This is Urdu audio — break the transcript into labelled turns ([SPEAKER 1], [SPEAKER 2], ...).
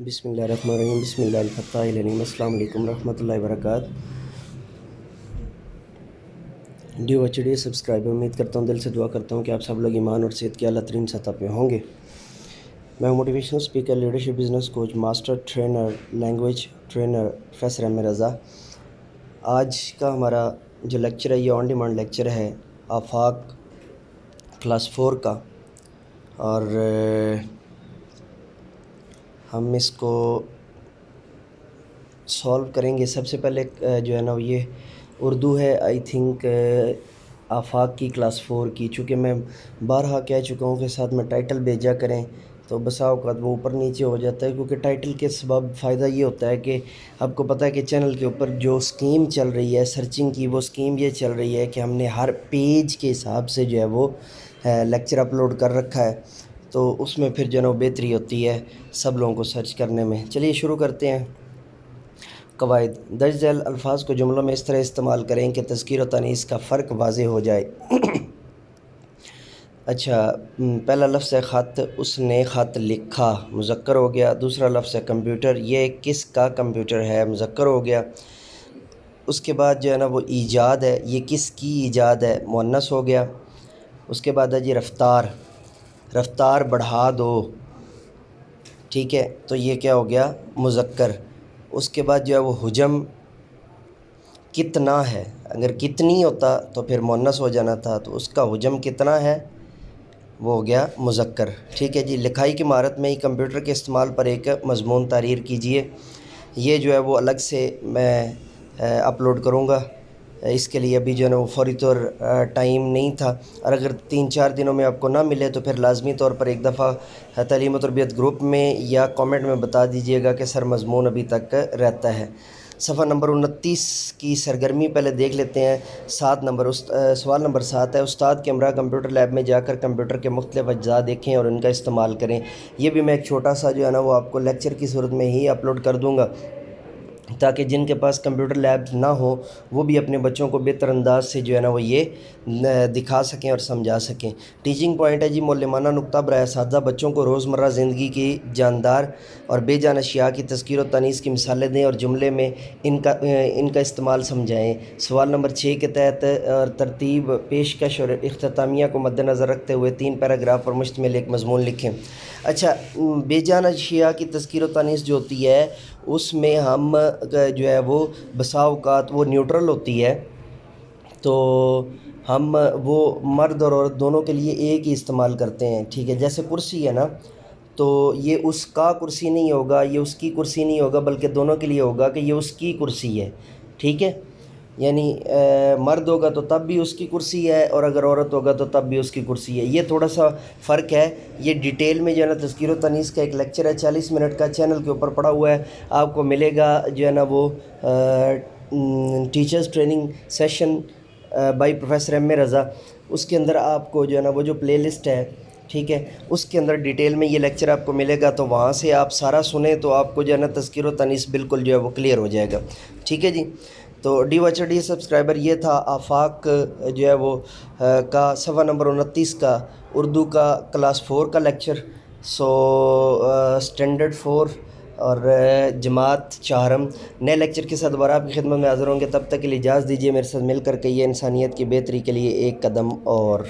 [SPEAKER 1] بسم اللہ الرحمن الرحیم بسم اللہ الفتاح العلیم السلام علیکم ورحمۃ اللہ وبرکاتہ۔ ڈیو ایچ ڈی سبسکرائبر، امید کرتا ہوں، دل سے دعا کرتا ہوں کہ آپ سب لوگ ایمان اور صحت کی اعلیٰ ترین سطح پہ ہوں گے۔ میں motivational speaker, leadership, business coach, master trainer, language trainer professor Ahmed Raza. آج کا ہمارا جو لیکچر ہے یہ آن ڈیمانڈ لیکچر ہے آفاق کلاس 4 کا، اور ہم اس کو سولو کریں گے۔ سب سے پہلے جو ہے نا وہ یہ اردو ہے، آئی تھنک آفاق کی کلاس 4 کی، چونکہ میں بارہا کہہ چکا ہوں کہ ساتھ میں ٹائٹل بھیجا کریں، تو بسا اوقات وہ اوپر نیچے ہو جاتا ہے، کیونکہ ٹائٹل کے سبب فائدہ یہ ہوتا ہے کہ آپ کو پتہ ہے کہ چینل کے اوپر جو سکیم چل رہی ہے سرچنگ کی، وہ سکیم یہ چل رہی ہے کہ ہم نے ہر پیج کے حساب سے جو ہے وہ لیکچر اپلوڈ کر رکھا ہے، تو اس میں پھر جو ہے نا بہتری ہوتی ہے سب لوگوں کو سرچ کرنے میں۔ چلیے شروع کرتے ہیں۔ قواعد: درج ذیل الفاظ کو جملوں میں اس طرح استعمال کریں کہ تذکیر و تانیث کا فرق واضح ہو جائے۔ اچھا، پہلا لفظ ہے خط، اس نے خط لکھا، مذکر ہو گیا۔ دوسرا لفظ ہے کمپیوٹر، یہ کس کا کمپیوٹر ہے، مذکر ہو گیا۔ اس کے بعد جو ہے نا وہ ایجاد ہے، یہ کس کی ایجاد ہے، مؤنث ہو گیا۔ اس کے بعد ہے جی رفتار، رفتار بڑھا دو، ٹھیک ہے، تو یہ کیا ہو گیا، مذکر۔ اس کے بعد جو ہے وہ حجم، کتنا ہے، اگر کتنی ہوتا تو پھر مؤنث ہو جانا تھا، تو اس کا حجم کتنا ہے وہ ہو گیا مذکر، ٹھیک ہے جی۔ لکھائی کی مہارت میں ہی کمپیوٹر کے استعمال پر ایک مضمون تحریر کیجیے۔ یہ جو ہے وہ الگ سے میں اپلوڈ کروں گا، اس کے لیے ابھی جو ہے نا وہ فوری طور ٹائم نہیں تھا، اور اگر 3-4 دنوں میں آپ کو نہ ملے تو پھر لازمی طور پر ایک دفعہ تعلیم و تربیت گروپ میں یا کامنٹ میں بتا دیجیے گا کہ سر مضمون ابھی تک رہتا ہے۔ صفحہ نمبر 29 کی سرگرمی پہلے دیکھ لیتے ہیں۔ 7 نمبر سوال نمبر 7 ہے، استاد کے ہمراہ کمپیوٹر لیب میں جا کر کمپیوٹر کے مختلف اجزاء دیکھیں اور ان کا استعمال کریں۔ یہ بھی میں ایک چھوٹا سا جو ہے نا وہ آپ کو لیکچر کی صورت میں ہی اپلوڈ کر دوں گا، تاکہ جن کے پاس کمپیوٹر لیب نہ ہو وہ بھی اپنے بچوں کو بہتر انداز سے جو ہے نا وہ یہ دکھا سکیں اور سمجھا سکیں۔ ٹیچنگ پوائنٹ ہے جی، معلمانہ نقطہ برائے اساتذہ بچوں کو روزمرہ زندگی کی جاندار اور بے جان اشیاء کی تذکیر و تانیث کی مثالیں دیں اور جملے میں ان کا استعمال سمجھائیں۔ سوال نمبر 6 کے تحت ترتیب، پیشکش اور اختتامیہ کو مد نظر رکھتے ہوئے 3 پیراگراف پر مشتمل ایک مضمون لکھیں۔ اچھا، بے جان اشیاء کی تذکیر و تانیث جو ہوتی ہے اس میں ہم جو ہے وہ بسا اوقات وہ نیوٹرل ہوتی ہے، تو ہم وہ مرد اور عورت دونوں کے لیے ایک ہی استعمال کرتے ہیں، ٹھیک ہے۔ جیسے کرسی ہے نا، تو یہ اس کا کرسی نہیں ہوگا، یہ اس کی کرسی نہیں ہوگا، بلکہ دونوں کے لیے ہوگا کہ یہ اس کی کرسی ہے، ٹھیک ہے۔ یعنی مرد ہوگا تو تب بھی اس کی کرسی ہے، اور اگر عورت ہوگا تو تب بھی اس کی کرسی ہے۔ یہ تھوڑا سا فرق ہے، یہ ڈیٹیل میں جو ہے نا تذکیر و تانیث کا ایک لیکچر ہے 40 منٹ کا، چینل کے اوپر پڑا ہوا ہے، آپ کو ملے گا جو ہے نا وہ teachers training session by professor Ahmed Raza. اس کے اندر آپ کو جو ہے نا وہ جو پلے لسٹ ہے، ٹھیک ہے، اس کے اندر ڈیٹیل میں یہ لیکچر آپ کو ملے گا، تو وہاں سے آپ سارا سنیں تو آپ کو جو ہے نا تذکیر و تانیث بالکل جو ہے وہ کلیئر ہو جائے گا، ٹھیک ہے جی۔ تو ڈیو ایچ ڈی سبسکرائبر، یہ تھا آفاق جو ہے وہ کا صفحہ نمبر 29 کا اردو کا کلاس 4 کا لیکچر، اسٹینڈرڈ 4 اور جماعت چہارم۔ نئے لیکچر کے ساتھ دوبارہ آپ کی خدمت میں حاضر ہوں گے، تب تک کے لیے اجازت دیجیے، میرے ساتھ مل کر کے یہ انسانیت کی بہتری کے لیے ایک قدم اور